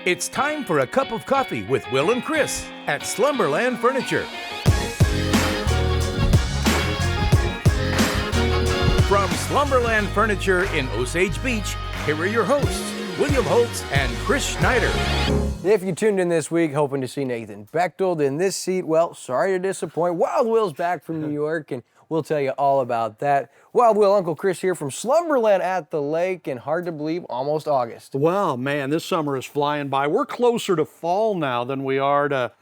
It's time for a cup of coffee with Will and Chris at Slumberland Furniture. From Slumberland Furniture in Osage Beach, here are your hosts, William Holtz and Chris Schneider. If you tuned in this week hoping to see Nathan Bechtold in this seat, well, sorry to disappoint. Wild Will's back from New York, and we'll tell you all about that. Wild Will, Uncle Chris here from Slumberland at the lake, and hard to believe, almost August. Well, man, this summer is flying by. We're closer to fall now than we are to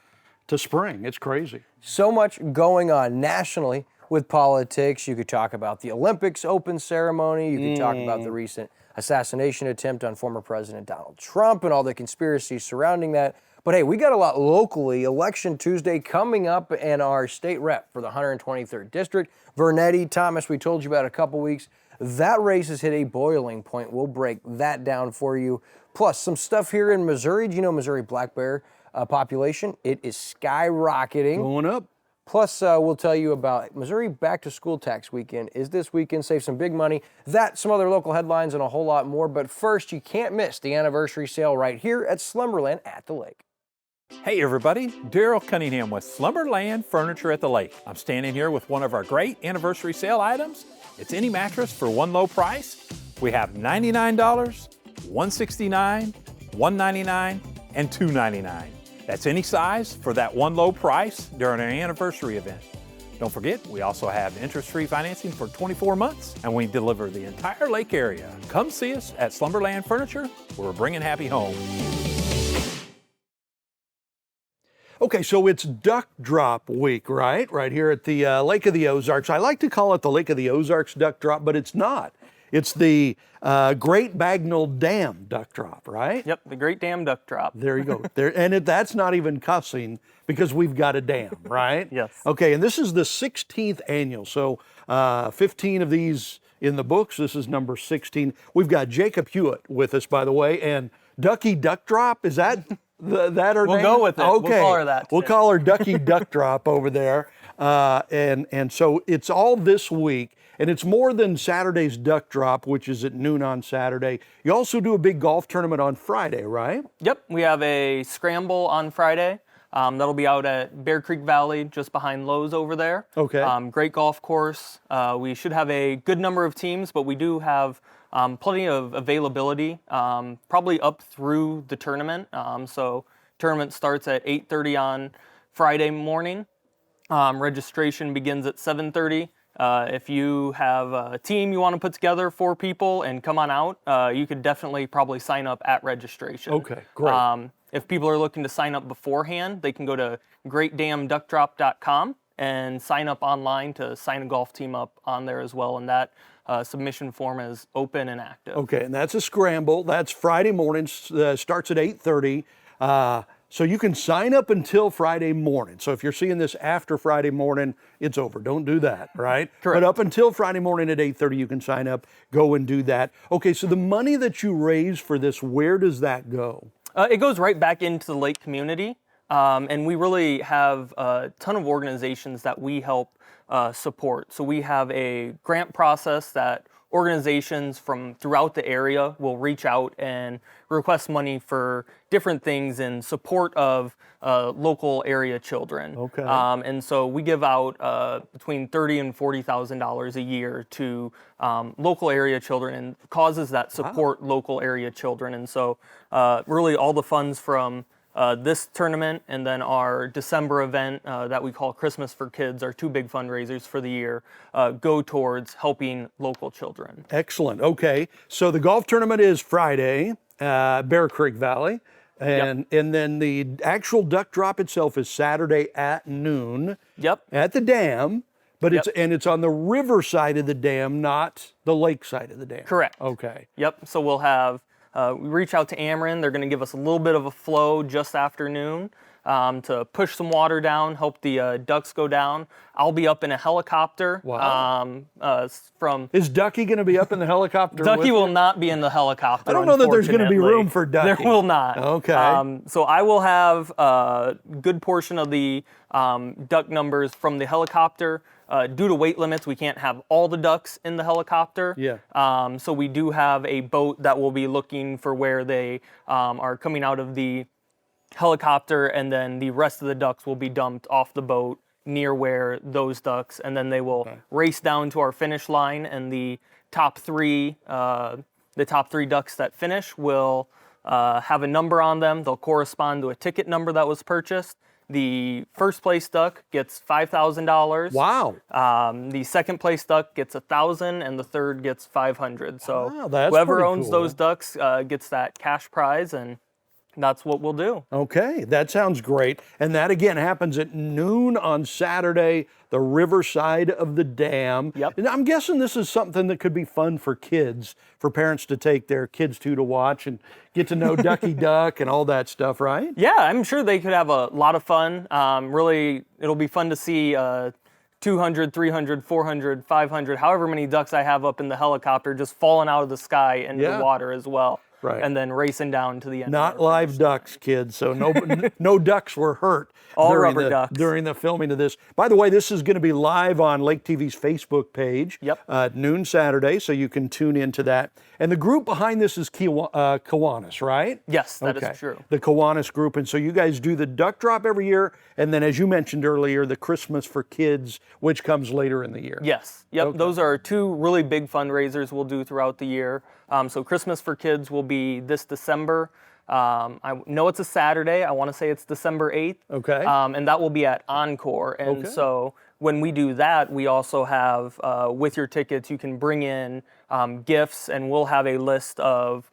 spring. It's crazy. So much going on nationally with politics. You could talk about the Olympics open ceremony. You could talk about the recent assassination attempt on former President Donald Trump and all the conspiracies surrounding that. But hey, we got a lot locally. Election Tuesday coming up, and our state rep for the 123rd District, Vernetti Thomas, we told you about a couple weeks. That race has hit a boiling point. We'll break that down for you. Plus, some stuff here in Missouri. Do you know Missouri black bear population? It is skyrocketing. Going up. Plus, we'll tell you about Missouri back-to-school tax weekend is this weekend. Save some big money. That, some other local headlines, and a whole lot more. But first, you can't miss the anniversary sale right here at Slumberland at the lake. Hey everybody, Daryl Cunningham with Slumberland Furniture at the Lake. I'm standing here with one of our great anniversary sale items. It's any mattress for one low price. We have $99, $169, $199, and $299. That's any size for that one low price during our anniversary event. Don't forget, we also have interest-free financing for 24 months, and we deliver the entire lake area. Come see us at Slumberland Furniture, where we're bringing happy home. Okay, so it's Duck Drop Week, right? Right here at the Lake of the Ozarks. I like to call it the Lake of the Ozarks Duck Drop, but it's not. It's the Great Bagnell Dam Duck Drop, right? Yep, the Great Dam Duck Drop. There you go. That's not even cussing because we've got a dam, right? Yes. Okay, and this is the 16th annual. So 15 of these in the books. This is number 16. We've got Jacob Hewitt with us, by the way, and Ducky Duck Drop. Is that that her We'll name? go with it. Okay. We'll call her that. We'll call her Ducky Duck Drop over there. And so it's all this week. And it's more than Saturday's Duck Drop, which is at noon on Saturday. You also do a big golf tournament on Friday, right? Yep, we have a scramble on Friday. That'll be out at Bear Creek Valley, just behind Lowe's over there. Okay. Great golf course. We should have a good number of teams, but we do have plenty of availability, probably up through the tournament. So tournament starts at 8:30 on Friday morning. Registration begins at 7:30. If you have a team you want to put together, 4 people, and come on out, you could definitely probably sign up at registration. Okay, great. If people are looking to sign up beforehand, they can go to greatdamduckdrop.com and sign up online to sign a golf team up on there as well, and that submission form is open and active. Okay, and that's a scramble. That's Friday morning, starts at 8:30. So you can sign up until Friday morning. So if you're seeing this after Friday morning, it's over. Don't do that, right? Correct. But up until Friday morning at 8:30, you can sign up, go and do that. Okay, so the money that you raise for this, where does that go? It goes right back into the lake community, and we really have a ton of organizations that we help support. So we have a grant process that organizations from throughout the area will reach out and request money for different things in support of local area children. Okay. And so we give out between $30,000 and $40,000 a year to local area children and causes that support local area children. And so really all the funds from this tournament and then our December event that we call Christmas for Kids, our 2 big fundraisers for the year, go towards helping local children. Excellent. Okay, so the golf tournament is Friday, Bear Creek Valley, and then the actual duck drop itself is Saturday at noon. Yep. At the dam, but it's on the river side of the dam, not the lake side of the dam. Correct. Okay. Yep. So we'll have we reach out to Ameren. They're going to give us a little bit of a flow just after noon. to push some water down, help the ducks go down. I'll be up in a helicopter. Wow. From Is Ducky going to be up in the helicopter? Ducky with will you? not be in the helicopter. I don't know that there's going to be unfortunately. room for Ducky. There will not. Okay. So I will have a good portion of the duck numbers from the helicopter. Due to weight limits, we can't have all the ducks in the helicopter. Yeah. So we do have a boat that will be looking for where they are coming out of the helicopter, and then the rest of the ducks will be dumped off the boat near where those ducks, and then they will race down to our finish line, and the top three ducks that finish will have a number on them. They'll correspond to a ticket number that was purchased. The first place duck gets $5,000. Wow. The second place duck gets $1,000, and the third gets $500. So Wow, that's whoever pretty owns cool. those ducks gets that cash prize, and that's what we'll do. Okay, that sounds great. And that again happens at noon on Saturday, the riverside of the dam. Yep. And I'm guessing this is something that could be fun for kids, for parents to take their kids to watch and get to know Ducky Duck and all that stuff, right? Yeah, I'm sure they could have a lot of fun. Really, it'll be fun to see 200, 300, 400, 500, however many ducks I have up in the helicopter just falling out of the sky into Yeah. the water as well. Right. And then racing down to the end. Not of our live finish. ducks, kids. So no ducks were hurt All during rubber ducks. during the filming of this. By the way, this is going to be live on Lake TV's Facebook page. Yep. At noon Saturday, so you can tune into that. And the group behind this is Kiwanis, right? Yes, that is Okay. true. The Kiwanis group, and so you guys do the duck drop every year, and then as you mentioned earlier, the Christmas for Kids, which comes later in the year. Yes. Yep. Okay. Those are two really big fundraisers we'll do throughout the year. So Christmas for Kids will be this December. I know it's a Saturday. I want to say it's December 8th. Okay. And that will be at Encore. And Okay. so when we do that, we also have, with your tickets, you can bring in gifts, and we'll have a list of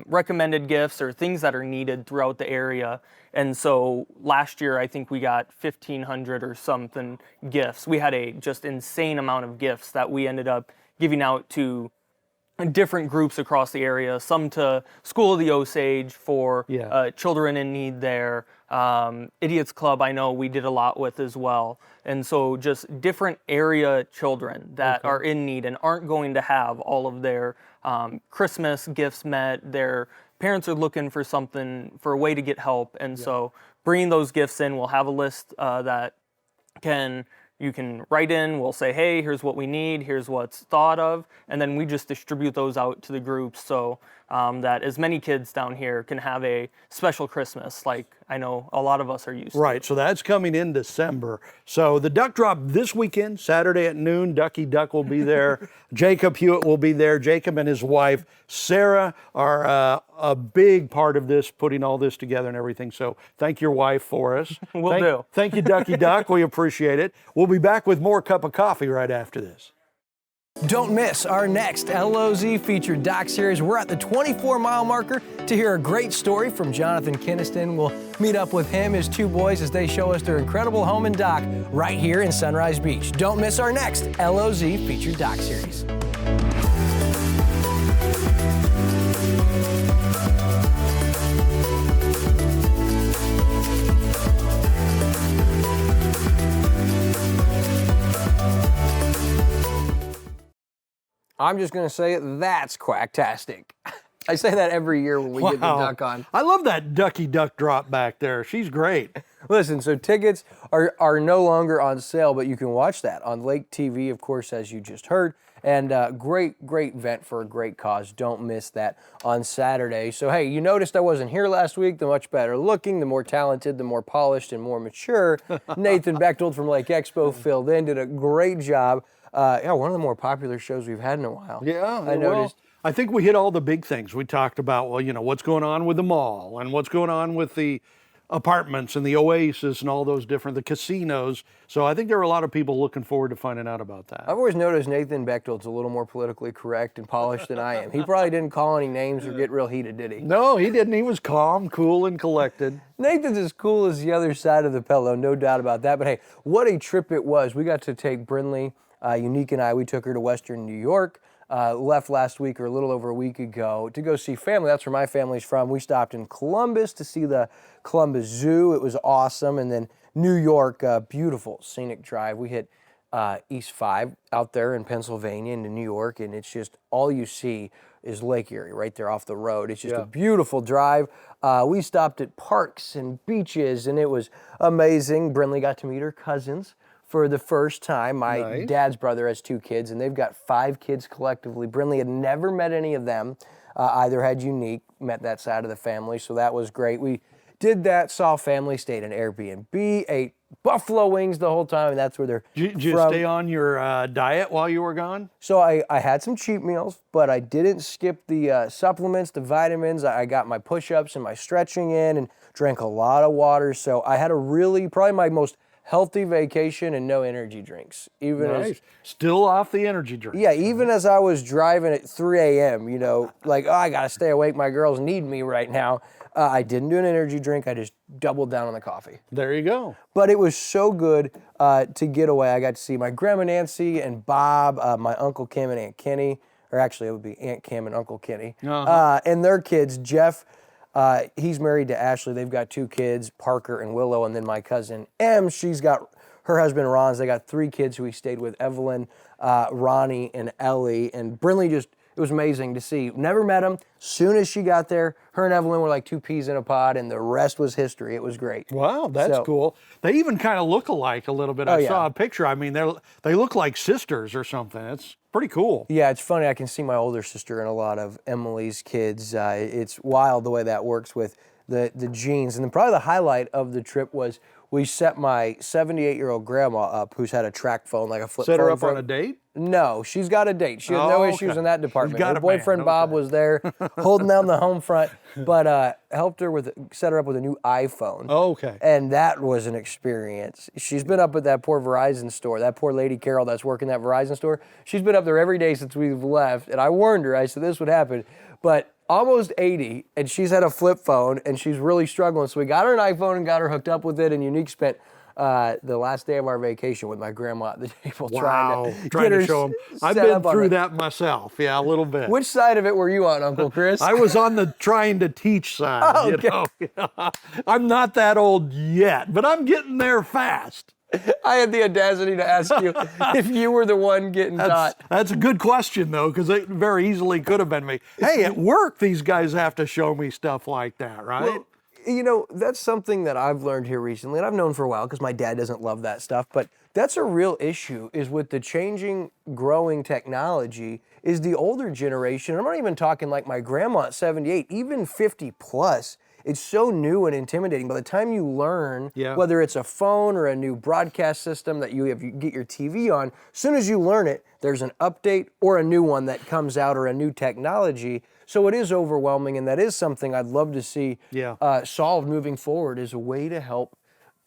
recommended gifts or things that are needed throughout the area. And so last year, I think we got 1,500 or something gifts. We had a just insane amount of gifts that we ended up giving out to different groups across the area, some to School of the Osage for children in need there. Idiots Club, I know we did a lot with as well. And so just different area children that are in need and aren't going to have all of their Christmas gifts met. Their parents are looking for something, for a way to get help. And so bringing those gifts in, we'll have a list that you can write in. We'll say, hey, here's what we need, here's what's thought of, and then we just distribute those out to the groups so that as many kids down here can have a special Christmas like I know a lot of us are used to. Right, so that's coming in December. So the duck drop this weekend, Saturday at noon, Ducky Duck will be there. Jacob Hewitt will be there. Jacob and his wife, Sarah, are a big part of this, putting all this together and everything. So thank your wife for us. Will do. Thank you, Ducky Duck. We appreciate it. We'll be back with more Cup of Coffee right after this. Don't miss our next LOZ featured doc series. We're at the 24-mile marker to hear a great story from Jonathan Kinniston. We'll meet up with him, his two boys, as they show us their incredible home and dock right here in Sunrise Beach. Don't miss our next LOZ featured doc series. I'm just going to say it, that's quacktastic. I say that every year when we get the duck on. I love that Ducky Duck drop back there. She's great. Listen, so tickets are no longer on sale, but you can watch that on Lake TV, of course, as you just heard. And great event for a great cause. Don't miss that on Saturday. So, hey, you noticed I wasn't here last week. The much better looking, the more talented, the more polished, and more mature Nathan Bechtold from Lake Expo filled in, did a great job. One of the more popular shows we've had in a while. Yeah, I noticed. I think we hit all the big things. We talked about, what's going on with the mall and what's going on with the apartments and the Oasis and all those the casinos. So I think there are a lot of people looking forward to finding out about that. I've always noticed Nathan Bechtold's a little more politically correct and polished than I am. He probably didn't call any names or get real heated, did he? No, he didn't. He was calm, cool, and collected. Nathan's as cool as the other side of the pillow, no doubt about that. But hey, what a trip it was. We got to take Brinley, Unique and I, we took her to Western New York. left last week or a little over a week ago to go see family. That's where my family's from. We stopped in Columbus to see the Columbus Zoo. It was awesome. And then New York, beautiful scenic drive. We hit East 5 out there in Pennsylvania into New York, and it's just all you see is Lake Erie right there off the road. It's just a beautiful drive. We stopped at parks and beaches, and it was amazing. Brindley got to meet her cousins for the first time. My dad's brother has 2 kids, and they've got 5 kids collectively. Brindley had never met any of them. Either had Unique, met that side of the family, so that was great. We did that, saw family, stayed in Airbnb, ate buffalo wings the whole time, and that's where they're Did you from. stay on your diet while you were gone? So I had some cheat meals, but I didn't skip the supplements, the vitamins. I got my push-ups and my stretching in and drank a lot of water. So I had a probably my most healthy vacation and no energy drinks. Still off the energy drink. Yeah, even as I was driving at 3 a.m., like, I got to stay awake. My girls need me right now. I didn't do an energy drink. I just doubled down on the coffee. There you go. But it was so good to get away. I got to see my grandma Nancy and Bob, my Uncle Kim and Aunt Kenny, or actually it would be Aunt Kim and Uncle Kenny, and their kids. Jeff, he's married to Ashley. They've got 2 kids, Parker and Willow, and then my cousin Em, she's got her husband Ron. They got 3 kids who he stayed with, Evelyn, Ronnie, and Ellie. And Brindley it was amazing to see. Never met them. Soon as she got there, her and Evelyn were like 2 peas in a pod, and the rest was history. It was great. Wow, that's cool. They even kind of look alike a little bit. I saw a picture. I mean, they look like sisters or something. It's pretty cool. Yeah, it's funny. I can see my older sister in a lot of Emily's kids. It's wild the way that works with the genes. And then probably the highlight of the trip was we set my 78-year-old grandma up, who's had a track phone, like a flip phone. Set her up on a date? No, she's got a date. She has no issues in that department. Her boyfriend Bob was there holding down the home front, but helped her set her up with a new iPhone. Okay. And that was an experience. She's been up at that poor Verizon store, that poor lady Carol that's working that Verizon store. She's been up there every day since we've left, and I warned her. I said this would happen, but almost 80, and she's had a flip phone, and she's really struggling. So we got her an iPhone and got her hooked up with it, and Unique spent the last day of our vacation with my grandma at the table trying to show them. I've been through that myself, a little bit. Which side of it were you on, Uncle Chris? I was on the trying to teach side. Oh, okay. I'm not that old yet, but I'm getting there fast. I had the audacity to ask you if you were the one getting taught. That's a good question, though, because it very easily could have been me. Hey, at work, these guys have to show me stuff like that, right? Well, that's something that I've learned here recently, and I've known for a while because my dad doesn't love that stuff, but that's a real issue is with the changing, growing technology is the older generation. I'm not even talking like my grandma at 78, even 50 plus. It's so new and intimidating. By the time you learn, whether it's a phone or a new broadcast system that you get your TV on, as soon as you learn it, there's an update or a new one that comes out or a new technology. So it is overwhelming, and that is something I'd love to see solved moving forward as a way to help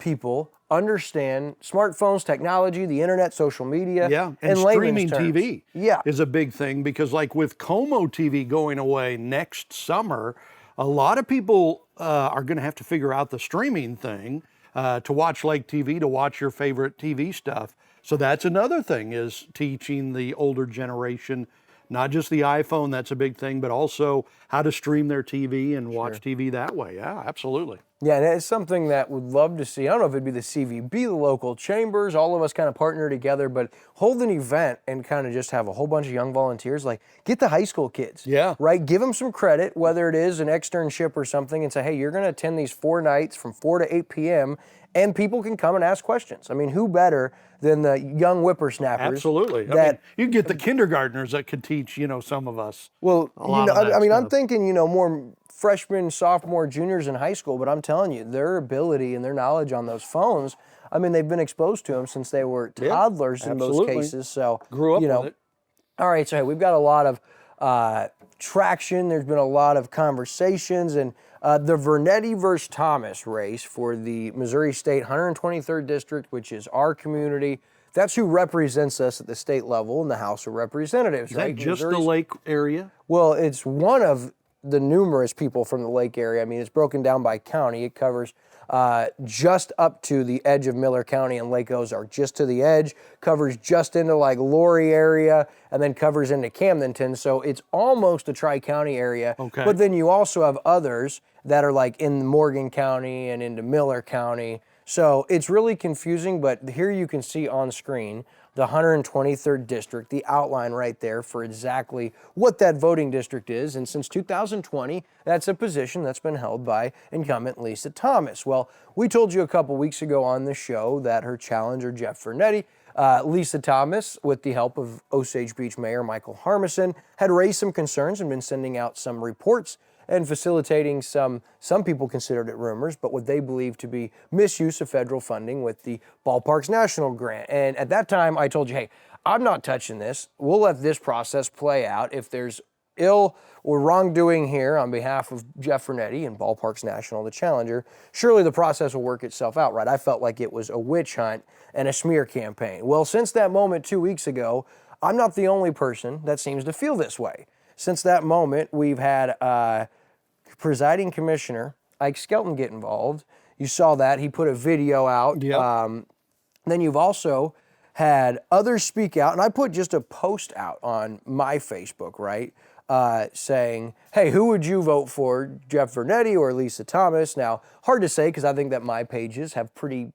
people understand smartphones, technology, the internet, social media, and streaming terms. TV is a big thing because like with Como TV going away next summer, a lot of people are going to have to figure out the streaming thing to watch Lake TV, to watch your favorite TV stuff. So that's another thing is teaching the older generation, not just the iPhone, that's a big thing, but also how to stream their TV and watch TV that way. Yeah, absolutely. Yeah, and it's something that we'd love to see. I don't know if it'd be the CVB, the local chambers, all of us kind of partner together, but hold an event and kind of just have a whole bunch of young volunteers, like get the high school kids, right? Give them some credit, whether it is an externship or something, and say, hey, you're going to attend these 4 nights from 4 to 8 p.m., and people can come and ask questions. I mean, who better than the young whippersnappers? Absolutely. I mean, you get the kindergartners that could teach, some of us. Well, I'm thinking, more freshmen, sophomore, juniors in high school, but I'm telling you, their ability and their knowledge on those phones, I mean, they've been exposed to them since they were toddlers in most cases. So, grew up with it. All right, so hey, we've got a lot of traction. There's been a lot of conversations, and the Vernetti versus Thomas race for the Missouri State 123rd District, which is our community. That's who represents us at the state level in the House of Representatives, Is right? that just the Lake area? Well, it's one of the numerous people from the lake area. I mean, it's broken down by county. It covers just up to the edge of Miller County and Lake Ozark, just to the edge, covers just into like Laurie area, and then covers into Camdenton. So it's almost a tri-county area. Okay. But then you also have others that are like in Morgan County and into Miller County. So it's really confusing, but here you can see on screen the 123rd district, the outline right there for exactly what that voting district is. And since 2020, that's a position that's been held by incumbent Lisa Thomas. Well, we told you a couple weeks ago on the show that her challenger, Jeff Vernetti, Lisa Thomas, with the help of Osage Beach Mayor Michael Harmison, had raised some concerns and been sending out some reports and facilitating some people considered it rumors, but what they believe to be misuse of federal funding with the Ballparks National Grant. And at that time, I told you, hey, I'm not touching this. We'll let this process play out. If there's ill or wrongdoing here on behalf of Jeff Vernetti and Ballparks National, the challenger, surely the process will work itself out, right? I felt like it was a witch hunt and a smear campaign. Well, since that moment 2 weeks ago, I'm not the only person that seems to feel this way. Since that moment, we've had presiding commissioner Ike Skelton get involved. You saw that. He put a video out. Yep. Then you've also had others speak out, and I put just a post out on my Facebook, right, saying, hey, who would you vote for, Jeff Vernetti or Lisa Thomas? Now, hard to say because I think that my pages have pretty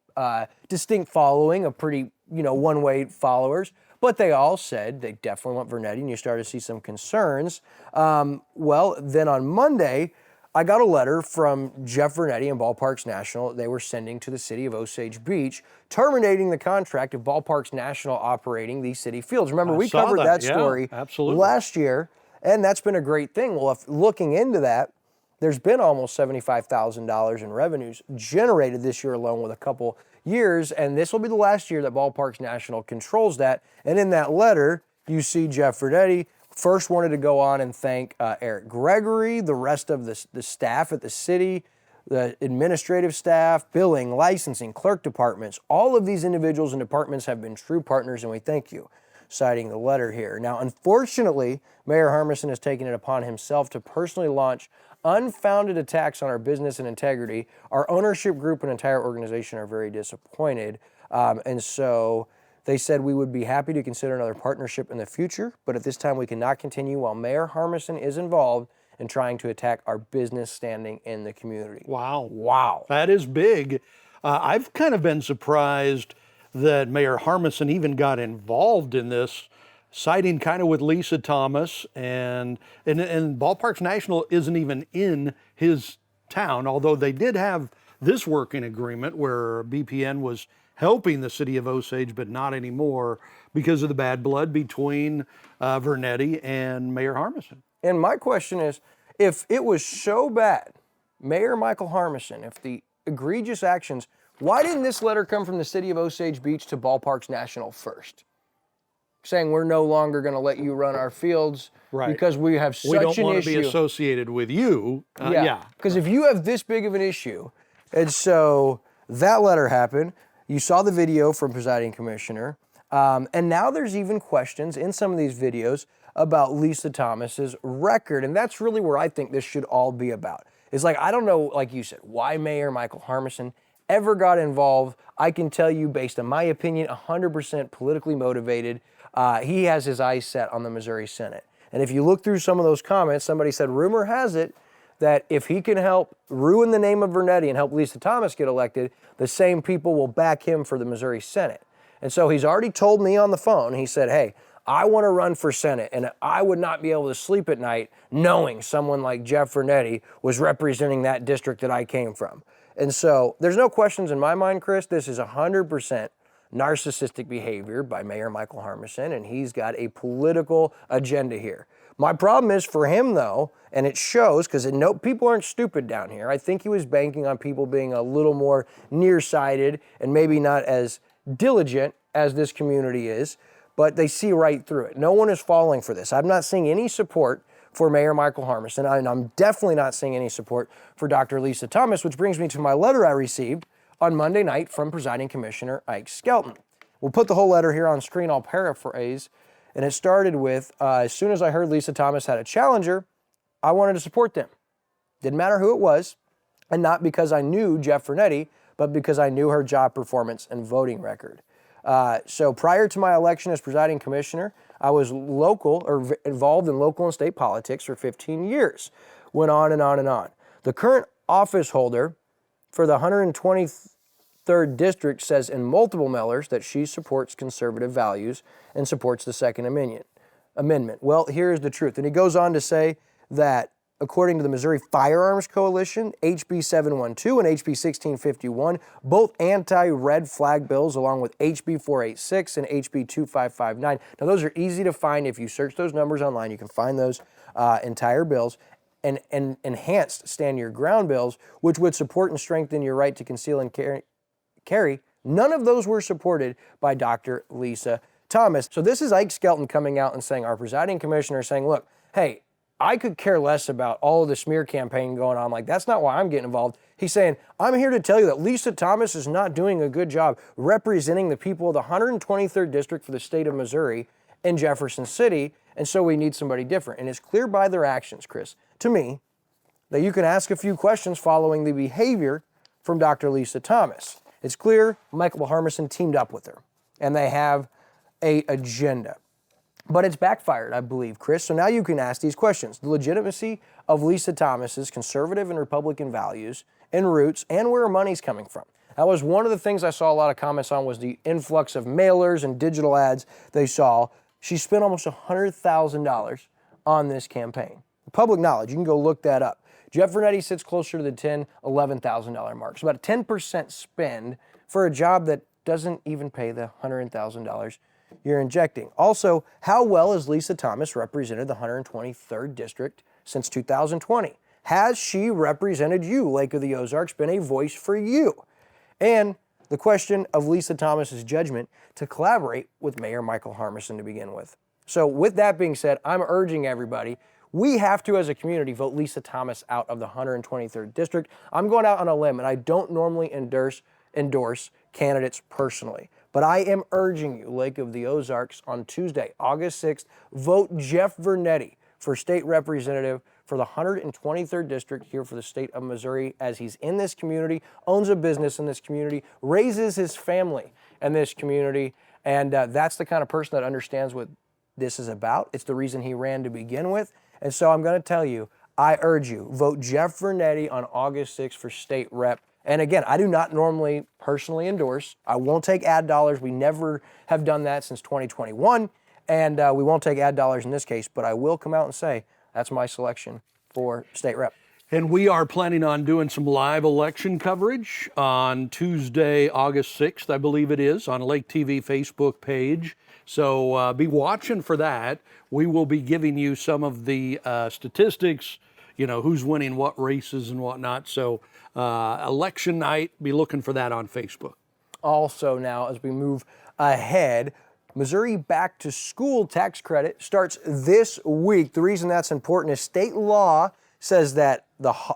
distinct following, a pretty, one-way followers. But they all said they definitely want Vernetti, and you started to see some concerns. Well, then on Monday, I got a letter from Jeff Vernetti and Ballparks National they were sending to the city of Osage Beach, terminating the contract of Ballparks National operating these city fields. Remember, we covered that story last year, and that's been a great thing. Well, if looking into that, there's been almost $75,000 in revenues generated this year alone with a couple years, and this will be the last year that Ballparks National controls that. And in that letter, you see Jeff Vernetti first wanted to go on and thank Eric Gregory, the rest of the staff at the city, the administrative staff, billing, licensing, clerk departments. All of these individuals and departments have been true partners, and we thank you, citing the letter here. Now, unfortunately, Mayor Harmison has taken it upon himself to personally launch unfounded attacks on our business and integrity. Our ownership group and entire organization are very disappointed. And so they said we would be happy to consider another partnership in the future, but at this time we cannot continue while Mayor Harmison is involved in trying to attack our business standing in the community. Wow. That is big. I've kind of been surprised that Mayor Harmison even got involved in this, siding kind of with Lisa Thomas, and Ballparks National isn't even in his town, although they did have this working agreement where BPN was helping the city of Osage, but not anymore because of the bad blood between Vernetti and Mayor Harmison. And my question is, if it was so bad, Mayor Michael Harmison, if the egregious actions, why didn't this letter come from the city of Osage Beach to Ballparks National first? Saying we're no longer going to let you run our fields because we have such an issue. We don't want to be associated with you. Yeah. Because if you have this big of an issue, and so that letter happened, you saw the video from presiding commissioner, and now there's even questions in some of these videos about Lisa Thomas's record, and that's really where I think this should all be about. It's like, I don't know, like you said, why Mayor Michael Harmison ever got involved. I can tell you, based on my opinion, 100% politically motivated. He has his eyes set on the Missouri Senate. And if you look through some of those comments, somebody said, rumor has it that if he can help ruin the name of Vernetti and help Lisa Thomas get elected, the same people will back him for the Missouri Senate. And so he's already told me on the phone, he said, hey, I want to run for Senate, and I would not be able to sleep at night knowing someone like Jeff Vernetti was representing that district that I came from. And so there's no questions in my mind, Chris. This is 100% narcissistic behavior by Mayor Michael Harmison, and he's got a political agenda here. My problem is for him, though, and it shows because people aren't stupid down here. I think he was banking on people being a little more nearsighted and maybe not as diligent as this community is, but they see right through it. No one is falling for this. I'm not seeing any support for Mayor Michael Harmison, and I'm definitely not seeing any support for Dr. Lisa Thomas, which brings me to my letter I received on Monday night from presiding commissioner Ike Skelton. We'll put the whole letter here on screen. I'll paraphrase. And it started with, as soon as I heard Lisa Thomas had a challenger, I wanted to support them. Didn't matter who it was, and not because I knew Jeff Vernetti, but because I knew her job performance and voting record. So prior to my election as presiding commissioner, I was involved in local and state politics for 15 years. Went on and on and on. The current office holder for the 123rd District says in multiple mailers that she supports conservative values and supports the Second Amendment. Well, here's the truth. And he goes on to say that according to the Missouri Firearms Coalition, HB 712 and HB 1651, both anti-red flag bills, along with HB 486 and HB 2559. Now, those are easy to find. If you search those numbers online, you can find those entire bills. And enhanced stand your ground bills, which would support and strengthen your right to conceal and carry. None of those were supported by Dr. Lisa Thomas. So this is Ike Skelton coming out and saying, our presiding commissioner saying, look, hey, I could care less about all of the smear campaign going on. Like, that's not why I'm getting involved. He's saying, I'm here to tell you that Lisa Thomas is not doing a good job representing the people of the 123rd District for the state of Missouri in Jefferson City, and so we need somebody different. And it's clear by their actions, Chris, to me, that you can ask a few questions following the behavior from Dr. Lisa Thomas. It's clear Michael Harmison teamed up with her, and they have an agenda. But it's backfired, I believe, Chris. So now you can ask these questions. The legitimacy of Lisa Thomas's conservative and Republican values and roots, and where her money's coming from. That was one of the things I saw a lot of comments on, was the influx of mailers and digital ads they saw. She spent almost $100,000 on this campaign. Public knowledge, you can go look that up. Jeff Vernetti sits closer to the $10,000, $11,000 mark. So about a 10% spend for a job that doesn't even pay the $100,000 you're injecting. Also, how well has Lisa Thomas represented the 123rd District since 2020? Has she represented you, Lake of the Ozarks, been a voice for you? And the question of Lisa Thomas's judgment to collaborate with Mayor Michael Harmison to begin with. So with that being said, I'm urging everybody, we have to, as a community, vote Lisa Thomas out of the 123rd District. I'm going out on a limb, and I don't normally endorse candidates personally. But I am urging you, Lake of the Ozarks, on Tuesday, August 6th, vote Jeff Vernetti for state representative for the 123rd District here for the state of Missouri, as he's in this community, owns a business in this community, raises his family in this community, and that's the kind of person that understands what this is about. It's the reason he ran to begin with. And so I'm going to tell you, I urge you, vote Jeff Vernetti on August 6th for state rep. And again, I do not normally personally endorse. I won't take ad dollars. We never have done that since 2021. And we won't take ad dollars in this case, but I will come out and say that's my selection for state rep. And we are planning on doing some live election coverage on Tuesday, August 6th, I believe it is, on Lake TV Facebook page. So be watching for that. We will be giving you some of the statistics, you know, who's winning what races and whatnot. So election night, be looking for that on Facebook. Also now, as we move ahead, Missouri Back to School tax credit starts this week. The reason that's important is state law says that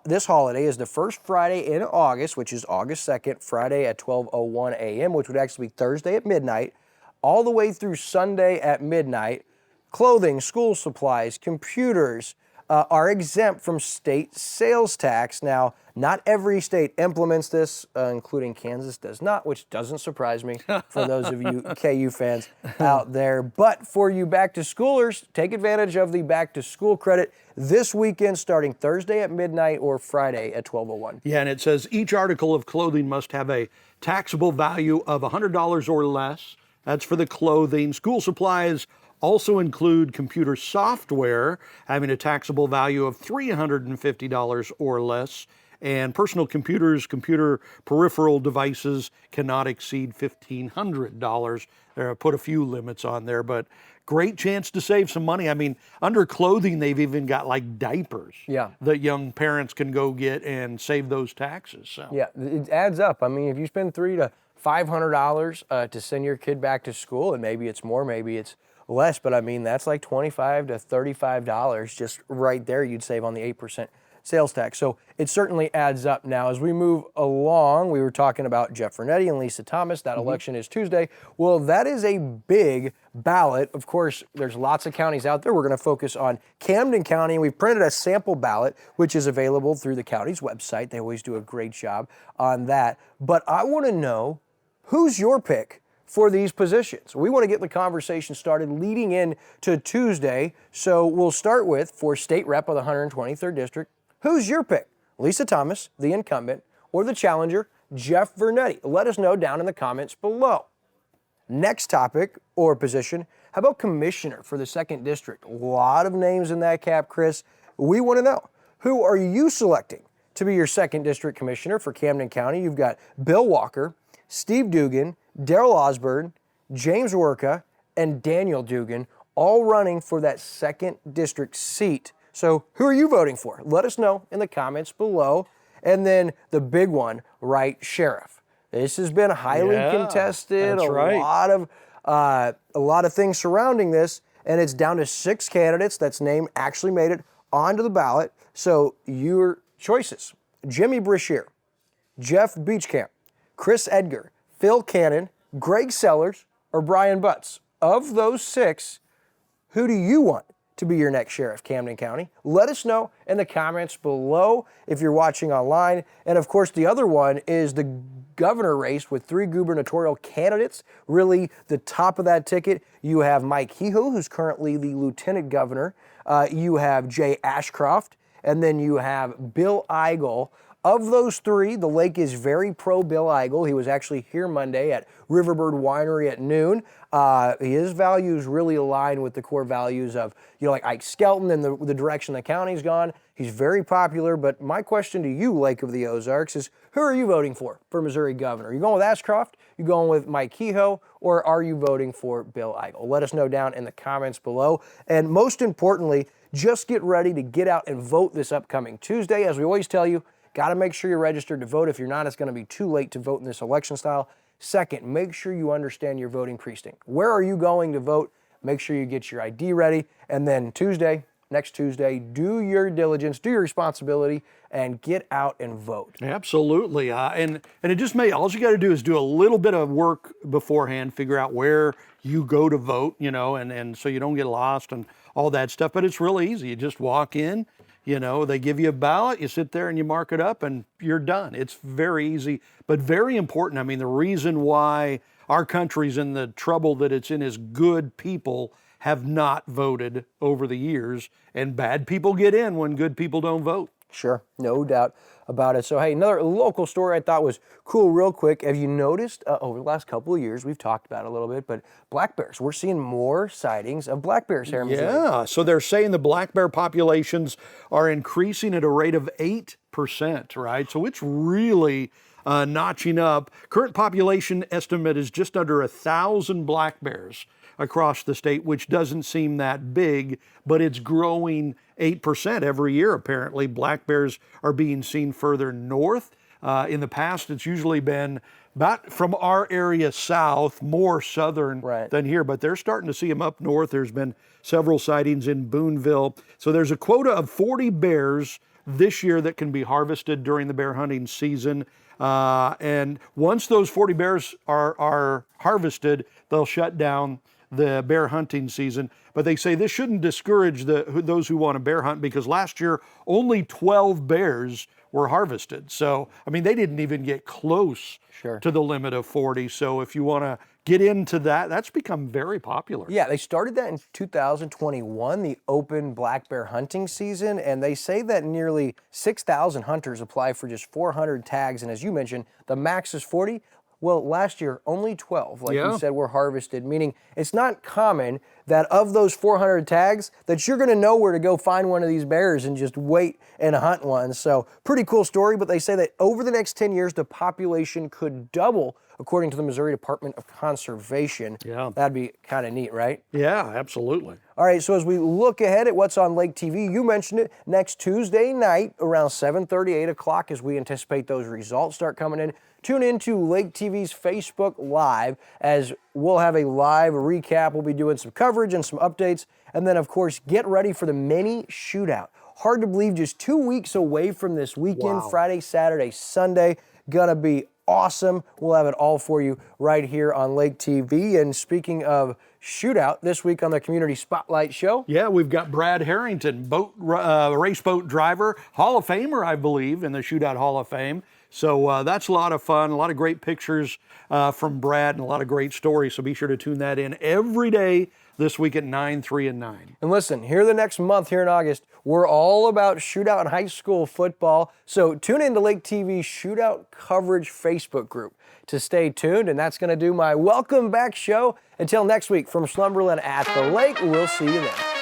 this holiday is the first Friday in August, which is August 2nd, Friday at 12:01 a.m., which would actually be Thursday at midnight, all the way through Sunday at midnight. Clothing, school supplies, computers are exempt from state sales tax. Now, not every state implements this, including Kansas does not, which doesn't surprise me for those of you KU fans out there. But for you back-to-schoolers, take advantage of the back-to-school credit this weekend starting Thursday at midnight or Friday at 12:01. Yeah, and it says each article of clothing must have a taxable value of $100 or less. That's for the clothing. School supplies also include computer software having a taxable value of $350 or less, and personal computers, computer peripheral devices cannot exceed $1,500. There, put a few limits on there, but great chance to save some money. I mean, under clothing, they've even got like diapers that young parents can go get and save those taxes. So. Yeah, it adds up. I mean, if you spend $300 to $500 to send your kid back to school, and maybe it's more, maybe it's less, but I mean, that's like $25 to $35 just right there you'd save on the 8% sales tax. So it certainly adds up. Now, as we move along, we were talking about Jeff Vernetti and Lisa Thomas. That election is Tuesday. Well, that is a big ballot. Of course, there's lots of counties out there. We're going to focus on Camden County, and we've printed a sample ballot, which is available through the county's website. They always do a great job on that. But I want to know, who's your pick for these positions? We want to get the conversation started leading in to Tuesday. So we'll start with, for state rep of the 123rd District, who's your pick? Lisa Thomas, the incumbent, or the challenger, Jeff Vernetti? Let us know down in the comments below. Next topic or position, how about commissioner for the 2nd District? A lot of names in that cap, Chris. We want to know, who are you selecting to be your 2nd District commissioner for Camden County? You've got Bill Walker, Steve Dugan, Daryl Osborne, James Worka, and Daniel Dugan, all running for that 2nd District seat. So who are you voting for? Let us know in the comments below. And then the big one, right, sheriff. This has been highly contested. That's right. A lot of things surrounding this, and it's down to 6 candidates. That's name actually made it onto the ballot. So your choices: Jimmy Brashear, Jeff Beachcamp, Chris Edgar, Phil Cannon, Greg Sellers, or Brian Butts. Of those 6, who do you want to be your next sheriff, Camden County? Let us know in the comments below if you're watching online. And of course, the other one is the governor race with 3 gubernatorial candidates. Really, the top of that ticket, you have Mike Kehoe, who's currently the lieutenant governor. You have Jay Ashcroft, and then you have Bill Eigel. Of those 3, the Lake is very pro Bill Eigel. He was actually here Monday at Riverbird Winery at noon. His values really align with the core values of, like Ike Skelton and the direction the county's gone. He's very popular, but my question to you, Lake of the Ozarks, is who are you voting for Missouri governor? Are you going with Ashcroft? You going with Mike Kehoe? Or are you voting for Bill Eigel? Let us know down in the comments below. And most importantly, just get ready to get out and vote this upcoming Tuesday. As we always tell you, got to make sure you're registered to vote. If you're not, it's going to be too late to vote in this election style. Second, make sure you understand your voting precinct. Where are you going to vote? Make sure you get your ID ready. And then next Tuesday, do your diligence, do your responsibility, and get out and vote. Absolutely. And it just all you got to do is do a little bit of work beforehand, figure out where you go to vote, and so you don't get lost and all that stuff. But it's really easy. You just walk in. They give you a ballot, you sit there and you mark it up and you're done. It's very easy, but very important. I mean, the reason why our country's in the trouble that it's in is good people have not voted over the years, and bad people get in when good people don't vote. Sure, no doubt about it. So, hey, another local story I thought was cool real quick. Have you noticed over the last couple of years, we've talked about it a little bit, but black bears, we're seeing more sightings of black bears here in Missouri. Yeah, so they're saying the black bear populations are increasing at a rate of 8%, right? So it's really notching up. Current population estimate is just under 1,000 black bears across the state, which doesn't seem that big, but it's growing 8% every year, apparently. Black bears are being seen further north. In the past, it's usually been about from our area south, more southern than here, but they're starting to see them up north. There's been several sightings in Boonville. So there's a quota of 40 bears this year that can be harvested during the bear hunting season. And once those 40 bears are harvested, they'll shut down the bear hunting season. But they say this shouldn't discourage those who want to bear hunt, because last year only 12 bears were harvested. So, I mean, they didn't even get close to the limit of 40. So if you want to get into that, that's become very popular. Yeah, they started that in 2021, the open black bear hunting season, and they say that nearly 6,000 hunters apply for just 400 tags, and as you mentioned, the max is 40. Well, last year, only 12, like you said, were harvested, meaning it's not common that of those 400 tags that you're going to know where to go find one of these bears and just wait and hunt one. So pretty cool story, but they say that over the next 10 years, the population could double, according to the Missouri Department of Conservation. Yeah. That'd be kind of neat, right? Yeah, absolutely. All right, so as we look ahead at what's on Lake TV, you mentioned it, next Tuesday night around 7:30, 8 o'clock, as we anticipate those results start coming in. Tune into Lake TV's Facebook Live, as we'll have a live recap. We'll be doing some coverage and some updates. And then, of course, get ready for the mini shootout. Hard to believe, just 2 weeks away from this weekend. Wow. Friday, Saturday, Sunday. Gonna be awesome. We'll have it all for you right here on Lake TV. And speaking of shootout, this week on the Community Spotlight Show. Yeah, we've got Brad Harrington, race boat driver, Hall of Famer, I believe, in the Shootout Hall of Fame. So that's a lot of fun, a lot of great pictures from Brad, and a lot of great stories. So be sure to tune that in every day this week at 9, 3, and 9. And listen, here the next month, here in August, we're all about shootout and high school football. So tune in to Lake TV's Shootout Coverage Facebook group to stay tuned. And that's going to do my welcome back show. Until next week from Slumberland at the Lake, we'll see you then.